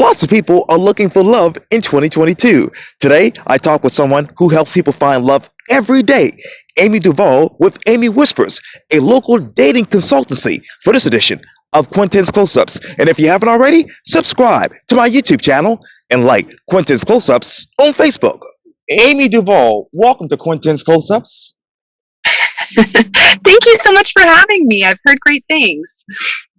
Lots of people are looking for love in 2022. Today, I talk with someone who helps people find love every day. Amy Duvall with Amy Whispers, a local dating consultancy for this edition of Quintin's Close-Ups. And if you haven't already, subscribe to my YouTube channel and like Quintin's Close-Ups on Facebook. Amy Duvall, welcome to Quintin's Close-Ups. Thank you so much for having me. I've heard great things.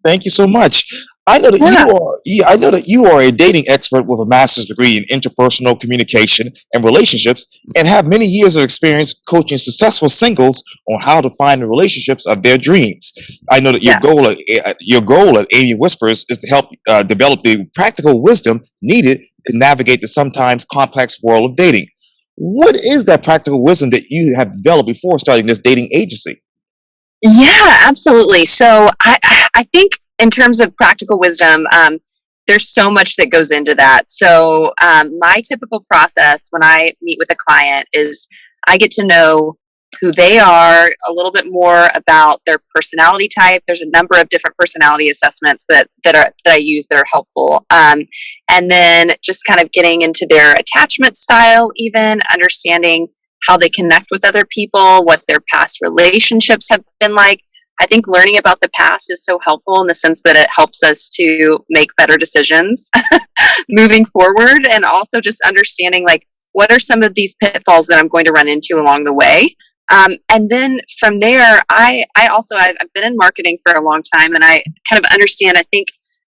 Thank you so much. I know that you are a dating expert with a master's degree in interpersonal communication and relationships, and have many years of experience coaching successful singles on how to find the relationships of their dreams. I know that your goal at Amy Whispers is to help develop the practical wisdom needed to navigate the sometimes complex world of dating. What is that practical wisdom that you have developed before starting this dating agency? Yeah, absolutely. So I think in terms of practical wisdom, there's so much that goes into that. So my typical process when I meet with a client is I get to know who they are, a little bit more about their personality type. There's a number of different personality assessments that I use that are helpful. And then just kind of getting into their attachment style, even understanding how they connect with other people, what their past relationships have been like. I think learning about the past is so helpful in the sense that it helps us to make better decisions moving forward, and also just understanding like what are some of these pitfalls that I'm going to run into along the way. And then from there, I've been in marketing for a long time, and I kind of understand. I think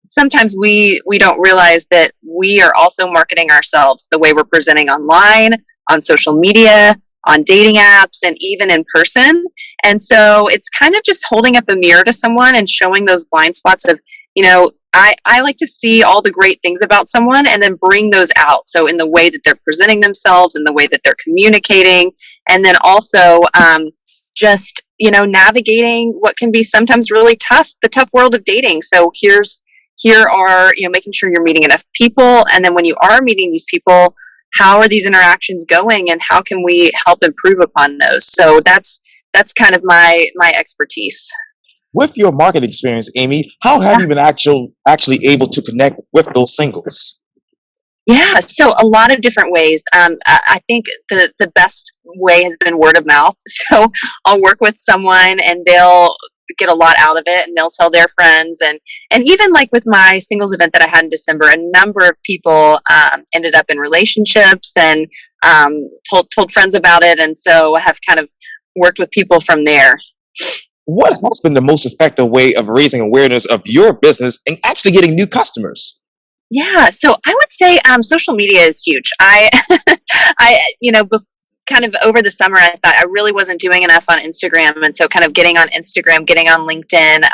sometimes we don't realize that we are also marketing ourselves the way we're presenting online, on social media, on dating apps, and even in person. And so it's kind of just holding up a mirror to someone and showing those blind spots of, I like to see all the great things about someone and then bring those out. So in the way that they're presenting themselves, in the way that they're communicating, and then also just, navigating what can be sometimes really tough, the tough world of dating. So here are, making sure you're meeting enough people. And then when you are meeting these people, how are these interactions going and how can we help improve upon those? So that's kind of my expertise. With your market experience, Amy, how have you been actually able to connect with those singles? Yeah, so a lot of different ways. I think the best way has been word of mouth. So I'll work with someone and they'll get a lot out of it and they'll tell their friends. And even like with my singles event that I had in December, a number of people ended up in relationships and told friends about it. And so I have kind of worked with people from there. What has been the most effective way of raising awareness of your business and actually getting new customers? Yeah, so I would say social media is huge. Kind of over the summer, I thought I really wasn't doing enough on Instagram, and so kind of getting on Instagram, getting on LinkedIn,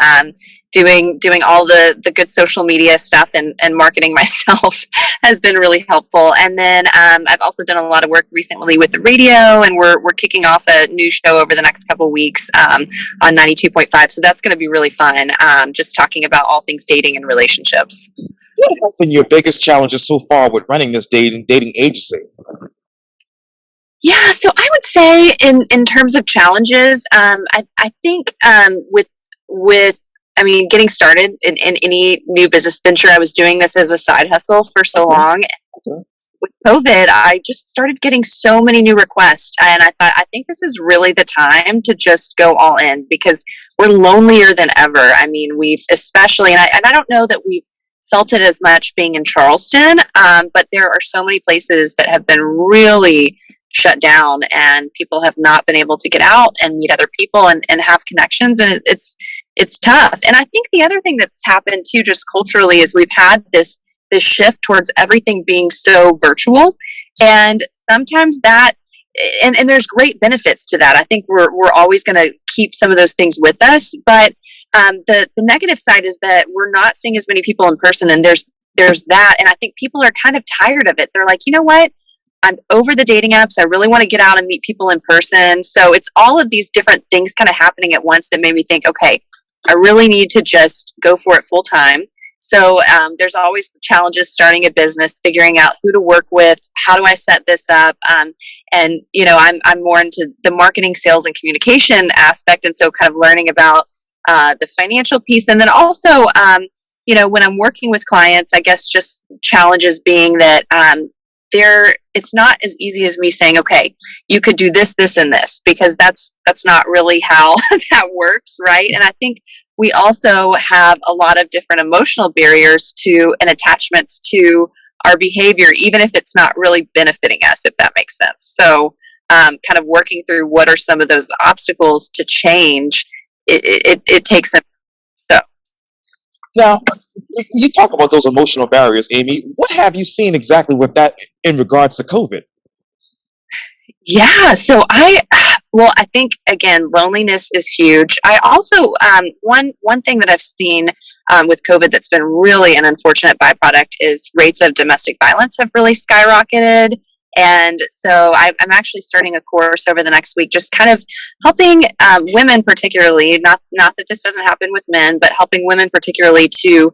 doing all the good social media stuff and marketing myself has been really helpful. And then I've also done a lot of work recently with the radio, and we're kicking off a new show over the next couple of weeks on 92.5. So that's going to be really fun, just talking about all things dating and relationships. What has been your biggest challenges so far with running this dating agency? Yeah, so I would say in terms of challenges, I think getting started in any new business venture, I was doing this as a side hustle for so long. Okay. With COVID, I just started getting so many new requests, and I thought, I think this is really the time to just go all in because we're lonelier than ever. I mean, we've especially, and I don't know that we've felt it as much being in Charleston, but there are so many places that have been really shut down and people have not been able to get out and meet other people and have connections, and it's tough. And I think the other thing that's happened too, just culturally, is we've had this shift towards everything being so virtual, and sometimes that and there's great benefits to that. I think we're always going to keep some of those things with us, but the negative side is that we're not seeing as many people in person, and there's that, and I think people are kind of tired of it. They're like, you know what? I'm over the dating apps. I really want to get out and meet people in person. So it's all of these different things kind of happening at once that made me think, okay, I really need to just go for it full time. So there's always challenges starting a business, figuring out who to work with, how do I set this up, and I'm more into the marketing, sales, and communication aspect, and so kind of learning about the financial piece, and then also when I'm working with clients, I guess just challenges being that it's not as easy as me saying, okay, you could do this, this, and this, because that's not really how that works, right? And I think we also have a lot of different emotional barriers to and attachments to our behavior, even if it's not really benefiting us, if that makes sense. So kind of working through what are some of those obstacles to change, it takes them. So Now, you talk about those emotional barriers, Amy. What have you seen exactly with that in regards to COVID? yeah, so I think again, loneliness is huge. I also one thing that I've seen with COVID that's been really an unfortunate byproduct is rates of domestic violence have really skyrocketed. And so I'm actually starting a course over the next week, just kind of helping women, particularly, not that this doesn't happen with men, but helping women particularly to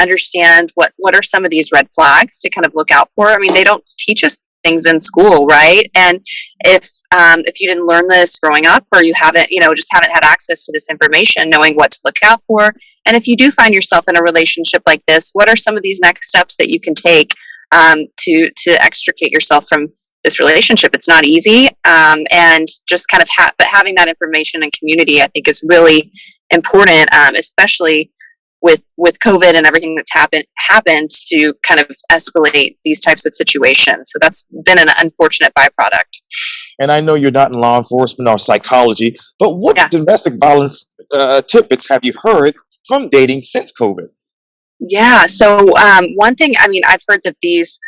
understand what are some of these red flags to kind of look out for. I mean, they don't teach us things in school, right? And if you didn't learn this growing up, or you haven't, just haven't had access to this information, knowing what to look out for, and if you do find yourself in a relationship like this, what are some of these next steps that you can take to extricate yourself from this relationship? It's not easy, and just kind of but having that information and community, I think, is really important, especially with COVID and everything that's happened to kind of escalate these types of situations. So that's been an unfortunate byproduct. And I know you're not in law enforcement or psychology, but what Yeah. domestic violence tidbits have you heard from dating since COVID? Yeah. So one thing, I mean, I've heard that these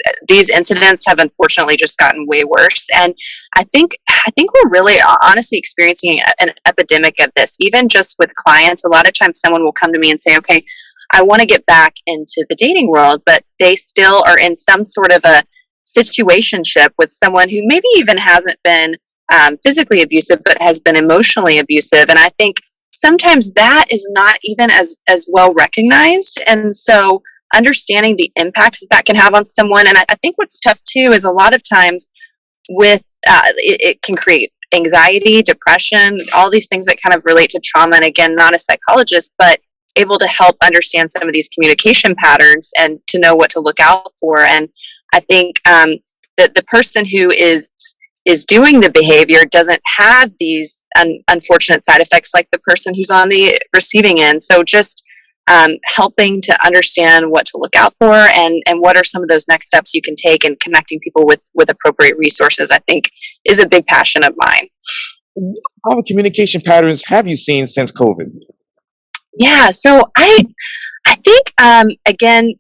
incidents have unfortunately just gotten way worse, and I think we're really honestly experiencing an epidemic of this. Even just with clients, a lot of times someone will come to me and say, "Okay, I want to get back into the dating world," but they still are in some sort of a situationship with someone who maybe even hasn't been physically abusive, but has been emotionally abusive, and I think sometimes that is not even as well recognized. And so understanding the impact that can have on someone, and I think what's tough too is a lot of times with it can create anxiety, depression, all these things that kind of relate to trauma. And again, not a psychologist, but able to help understand some of these communication patterns and to know what to look out for. And I think that the person who is doing the behavior doesn't have these unfortunate side effects like the person who's on the receiving end. So just helping to understand what to look out for, and what are some of those next steps you can take, and connecting people with appropriate resources, I think, is a big passion of mine. What kind of communication patterns have you seen since COVID? Yeah, so I think again,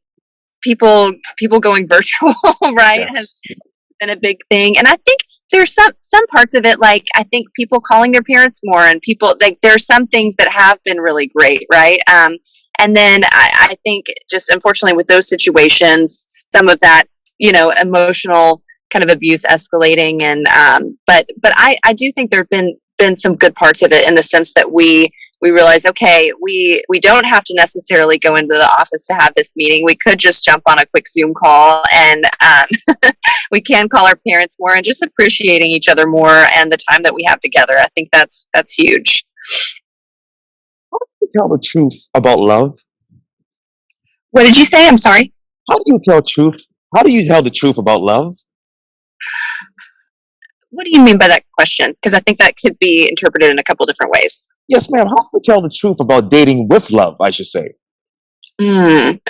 people going virtual, right, Yes. has been a big thing. And I think there's some parts of it, like I think people calling their parents more, and people, like, there's some things that have been really great, right? And then I think just unfortunately with those situations, some of that, emotional kind of abuse escalating. And but I do think there have been some good parts of it, in the sense that we realize, okay, we don't have to necessarily go into the office to have this meeting. We could just jump on a quick Zoom call, and we can call our parents more, and just appreciating each other more and the time that we have together. I think that's huge. How do you tell the truth about love? What did you say? I'm sorry. How do you tell truth? How do you tell the truth about love? What do you mean by that question? Because I think that could be interpreted in a couple different ways. Yes, ma'am. How do you tell the truth about dating with love, I should say? Mm.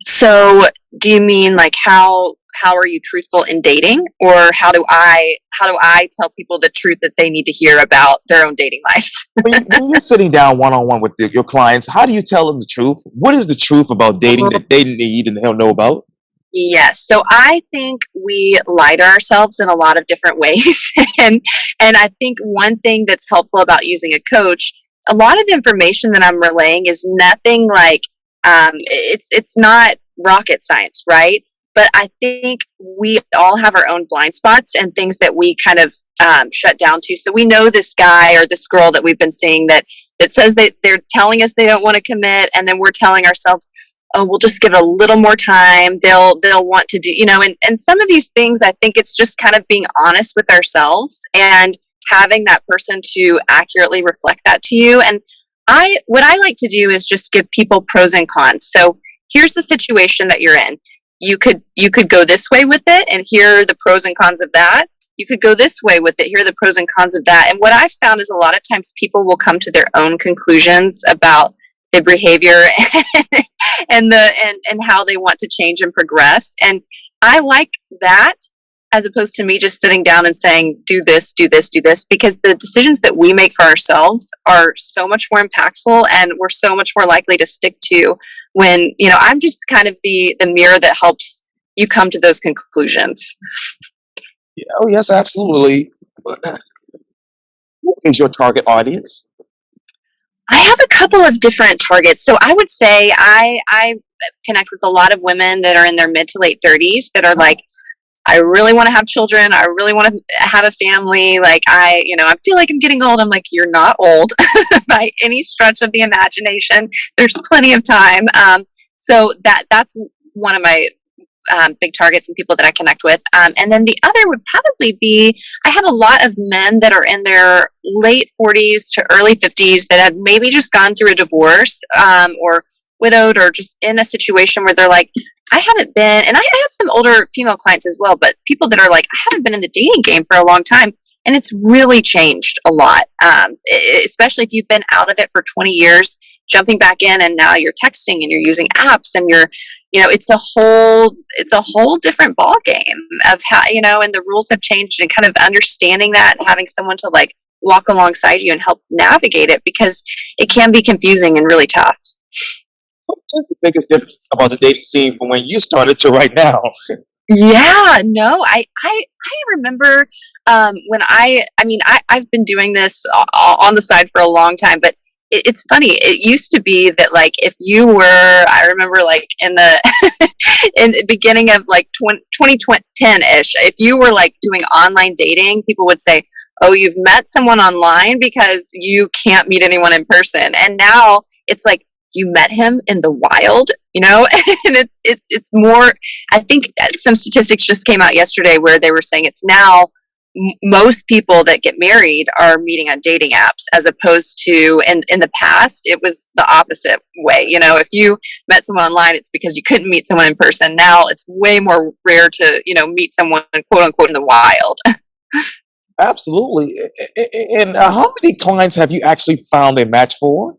So do you mean like how are you truthful in dating, or how do I tell people the truth that they need to hear about their own dating lives? When you're sitting down one on one with your clients, how do you tell them the truth? What is the truth about dating that they need and they'll know about? Yes. So I think we lie to ourselves in a lot of different ways. And I think one thing that's helpful about using a coach, a lot of the information that I'm relaying is nothing like it's not rocket science, right? But I think we all have our own blind spots and things that we kind of shut down to. So we know this guy or this girl that we've been seeing that says that they're telling us they don't want to commit, and then we're telling ourselves, oh, we'll just give it a little more time. They'll want to do, and some of these things, I think it's just kind of being honest with ourselves and having that person to accurately reflect that to you. And what I like to do is just give people pros and cons. So here's the situation that you're in. You could go this way with it, and here are the pros and cons of that. You could go this way with it. Here are the pros and cons of that. And what I've found is a lot of times people will come to their own conclusions about their behavior and how they want to change and progress. And I like that, as opposed to me just sitting down and saying, do this, do this, do this, because the decisions that we make for ourselves are so much more impactful, and we're so much more likely to stick to when, I'm just kind of the mirror that helps you come to those conclusions. Yeah, oh, yes, absolutely. Who is your target audience? I have a couple of different targets. So I would say I connect with a lot of women that are in their mid to late 30s that are like, I really want to have children. I really want to have a family. Like I feel like I'm getting old. I'm like, you're not old by any stretch of the imagination. There's plenty of time. So that's one of my big targets and people that I connect with. And then the other would probably be, I have a lot of men that are in their late 40s to early 50s that have maybe just gone through a divorce, or widowed, or just in a situation where they're like, I haven't been, and I have some older female clients as well, but people that are like, I haven't been in the dating game for a long time. And it's really changed a lot, especially if you've been out of it for 20 years, jumping back in, and now you're texting and you're using apps, and it's a whole different ball game of how, and the rules have changed, and kind of understanding that and having someone to like walk alongside you and help navigate it, because it can be confusing and really tough. What's the biggest difference about the dating scene from when you started to right now? Yeah, no, I remember when I've been doing this on the side for a long time, but it's funny. It used to be that like if you were, I remember like in the in the beginning of like 2010-ish, if you were like doing online dating, people would say, oh, you've met someone online because you can't meet anyone in person. And now it's like, you met him in the wild, and it's more, I think some statistics just came out yesterday where they were saying it's now most people that get married are meeting on dating apps, as opposed to in the past, it was the opposite way. If you met someone online, it's because you couldn't meet someone in person. Now it's way more rare to, meet someone quote unquote in the wild. Absolutely. And how many clients have you actually found a match for?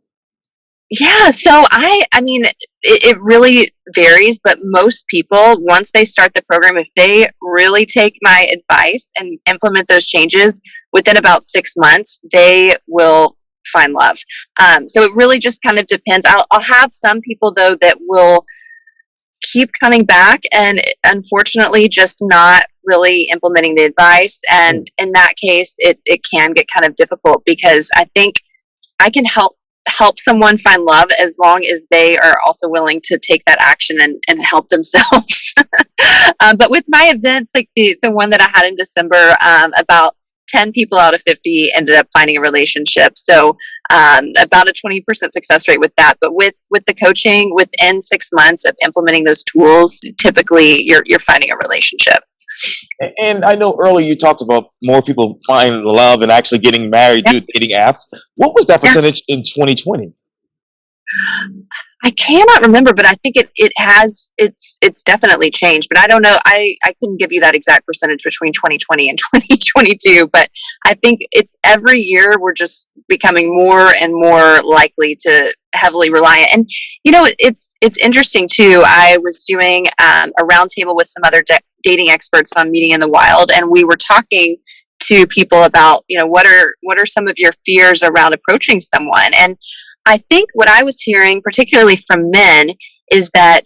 Yeah, so I mean, it really varies, but most people, once they start the program, if they really take my advice and implement those changes within about 6 months, they will find love. So it really just kind of depends. I'll have some people though that will keep coming back and unfortunately just not really implementing the advice. And in that case, it can get kind of difficult, because I think I can help someone find love as long as they are also willing to take that action and help themselves. But with my events, like the one that I had in December, about 10 people out of 50 ended up finding a relationship. So about a 20% success rate with that. But with the coaching, within 6 months of implementing those tools, typically you're finding a relationship. And I know earlier you talked about more people finding love and actually getting married through dating apps. What was that percentage in 2020? I cannot remember, but I think it's definitely changed. But I don't know. I couldn't give you that exact percentage between 2020 and 2022. But I think it's every year we're just becoming more and more likely to heavily rely on. And it's interesting too. I was doing a roundtable with some other dating experts on meeting in the wild, and we were talking to people about what are some of your fears around approaching someone. And I think what I was hearing, particularly from men, is that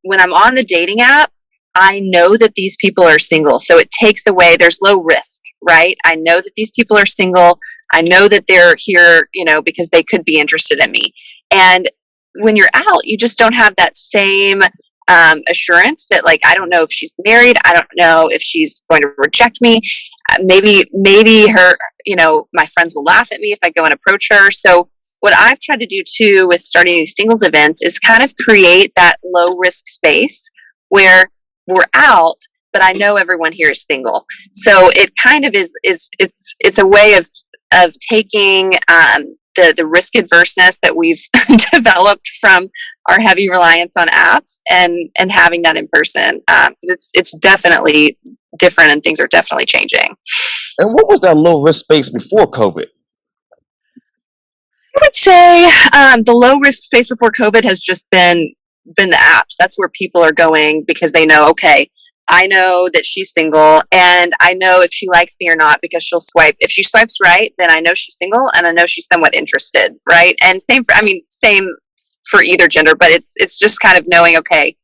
when I'm on the dating app, I know that these people are single. So it takes away, there's low risk, right? I know that these people are single. I know that they're here, because they could be interested in me. And when you're out, you just don't have that same assurance that, like, I don't know if she's married. I don't know if she's going to reject me. Maybe her, my friends will laugh at me if I go and approach her. So what I've tried to do too with starting these singles events is kind of create that low risk space where we're out, but I know everyone here is single. So it kind of is it's a way of taking the risk adverseness that we've developed from our heavy reliance on apps, and having that in person, because it's definitely different and things are definitely changing. And what was that low risk space before COVID? I would say the low risk space before COVID has just been the apps. That's where people are going because they know, okay, I know that she's single, and I know if she likes me or not because she'll swipe. If she swipes right, then I know she's single, and I know she's somewhat interested, right? And same for either gender, but it's just kind of knowing, okay,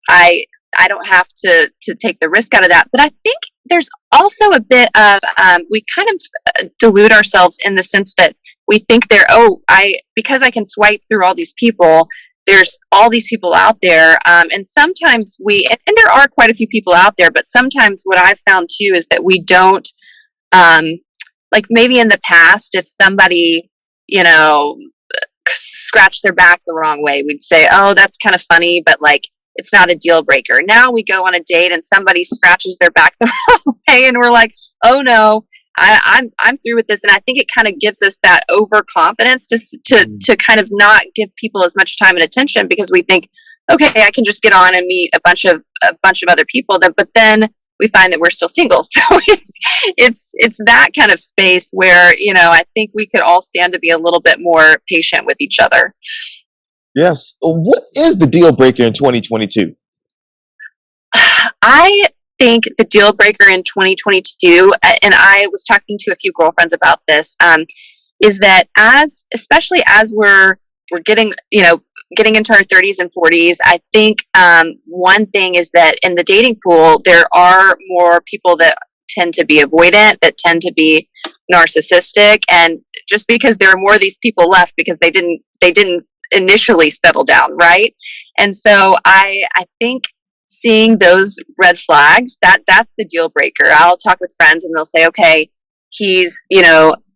I don't have to take the risk out of that. But I think there's also a bit of we kind of delude ourselves in the sense that we think because I can swipe through all these people, there's all these people out there, and sometimes and there are quite a few people out there, but sometimes what I've found too is that we don't, like maybe in the past, if somebody, scratched their back the wrong way, we'd say, oh, that's kind of funny, but like, it's not a deal breaker. Now we go on a date and somebody scratches their back the wrong way, and we're like, oh no, I'm through with this. And I think it kind of gives us that overconfidence to kind of not give people as much time and attention, because we think, okay, I can just get on and meet a bunch of other people. But then we find that we're still single. So it's that kind of space where, I think we could all stand to be a little bit more patient with each other. Yes. What is the deal breaker in 2022? I think the deal breaker in 2022, and I was talking to a few girlfriends about this, is that especially as we're getting into our 30s and 40s, I think one thing is that in the dating pool, there are more people that tend to be avoidant, that tend to be narcissistic, and just because there are more of these people left because they didn't initially settle down, right? And so I think seeing those red flags, that's the deal breaker. I'll talk with friends and they'll say, okay, he's,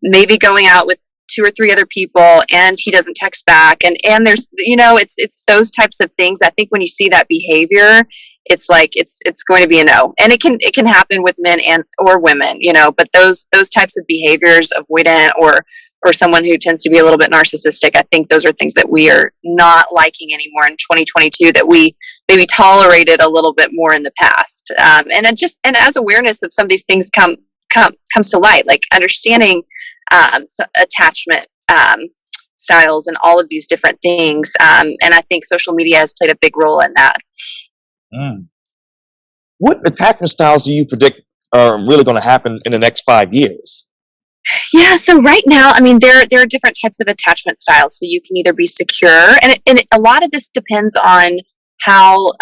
maybe going out with 2 or 3 other people and he doesn't text back. And there's, it's those types of things. I think when you see that behavior, it's like, it's going to be a no. And it can happen with men or women, but those types of behaviors, avoidant or someone who tends to be a little bit narcissistic, I think those are things that we are not liking anymore in 2022 that we maybe tolerated a little bit more in the past. And as awareness of some of these things comes to light, like understanding attachment styles and all of these different things. And I think social media has played a big role in that. What attachment styles do you predict are really going to happen in the next 5 years? Yeah, so right now, there are different types of attachment styles. So you can either be secure, and a lot of this depends on how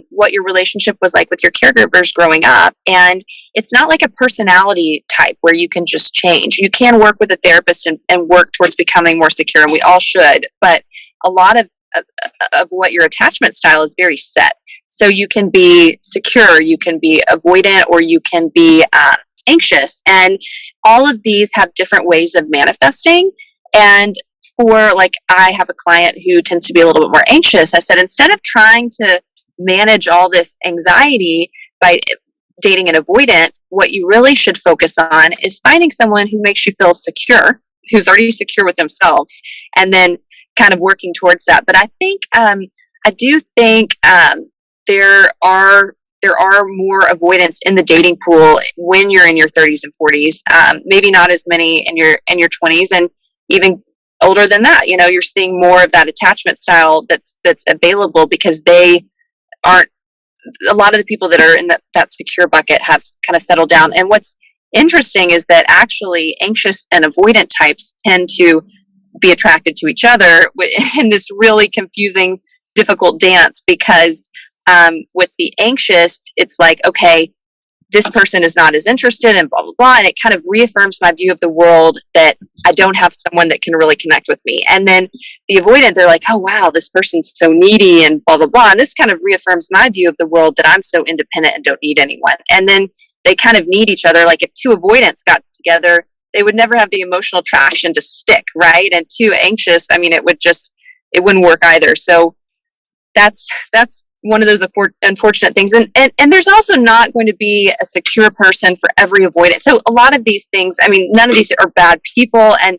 what your relationship was like with your caregivers growing up. And it's not like a personality type where you can just change. You can work with a therapist and work towards becoming more secure, and we all should. But a lot of what your attachment style is very set. So you can be secure, you can be avoidant, or you can be anxious. And all of these have different ways of manifesting. And I have a client who tends to be a little bit more anxious. I said, instead of trying to manage all this anxiety by dating an avoidant, what you really should focus on is finding someone who makes you feel secure, who's already secure with themselves, and then kind of working towards that. But I think, I do think there are more avoidance in the dating pool when you're in your 30s and 40s. Maybe not as many in your 20s, and even older than that. You're seeing more of that attachment style that's available because they aren't. A lot of the people that are in that secure bucket have kind of settled down. And what's interesting is that actually anxious and avoidant types tend to be attracted to each other in this really confusing, difficult dance, because with the anxious, it's like, okay, this person is not as interested and blah, blah, blah. And it kind of reaffirms my view of the world that I don't have someone that can really connect with me. And then the avoidant, they're like, oh, wow, this person's so needy and blah, blah, blah. And this kind of reaffirms my view of the world that I'm so independent and don't need anyone. And then they kind of need each other. Like if 2 avoidants got together, they would never have the emotional traction to stick, right? And 2 anxious, it wouldn't work either. So that's one of those unfortunate things. And there's also not going to be a secure person for every avoidant. So a lot of these things, none of these are bad people, and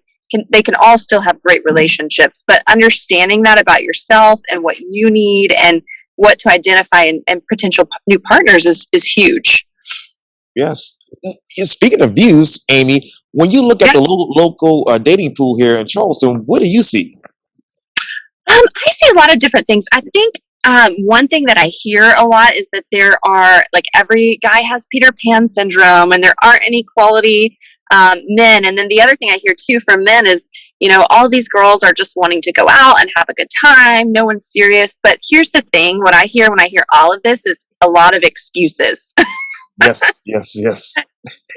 they can all still have great relationships, but understanding that about yourself and what you need and what to identify and potential new partners is huge. Yes. Speaking of views, Amy, when you look at Yeah. the local dating pool here in Charleston, what do you see? I see a lot of different things. I think one thing that I hear a lot is that there are, like, every guy has Peter Pan syndrome and there aren't any quality men. And then the other thing I hear too from men is, all these girls are just wanting to go out and have a good time. No one's serious. But here's the thing: what I hear when I hear all of this is a lot of excuses. Yes, yes, yes.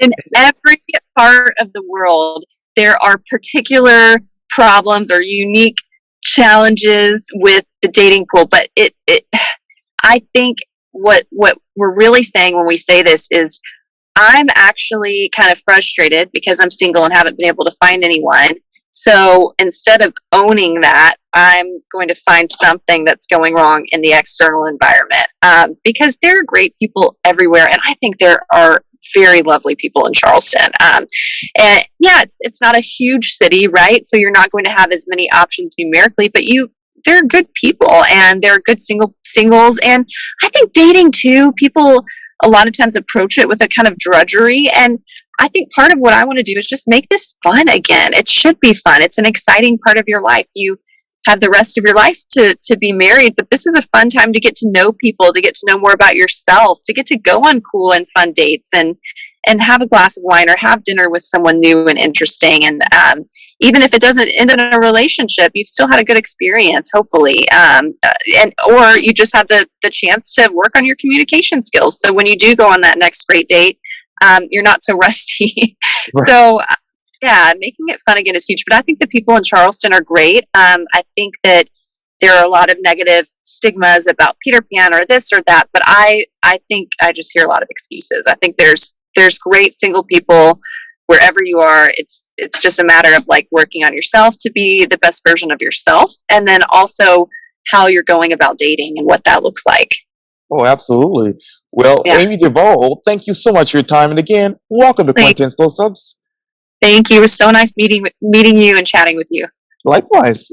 In every part of the world, there are particular problems or unique challenges with the dating pool. But I think what we're really saying when we say this is, I'm actually kind of frustrated because I'm single and haven't been able to find anyone. So instead of owning that, I'm going to find something that's going wrong in the external environment, because there are great people everywhere. And I think there are very lovely people in Charleston. And yeah, it's not a huge city, right? So you're not going to have as many options numerically, but there are good people and there are good singles. And I think dating too, people a lot of times approach it with a kind of drudgery. And I think part of what I want to do is just make this fun again. It should be fun. It's an exciting part of your life. You have the rest of your life to be married, but this is a fun time to get to know people, to get to know more about yourself, to get to go on cool and fun dates and have a glass of wine or have dinner with someone new and interesting. And even if it doesn't end in a relationship, you've still had a good experience, hopefully. Or you just had the chance to work on your communication skills. So when you do go on that next great date, you're not so rusty. Right. So yeah, making it fun again is huge. But I think the people in Charleston are great. I think that there are a lot of negative stigmas about Peter Pan or this or that. But I think I just hear a lot of excuses. I think there's great single people wherever you are. It's just a matter of, like, working on yourself to be the best version of yourself, and then also how you're going about dating and what that looks like. Oh, absolutely. Well, Yeah. Amy Duvall, thank you so much for your time. And again, welcome to Thank Quintin's Close Ups. Thank you. It was so nice meeting you and chatting with you. Likewise.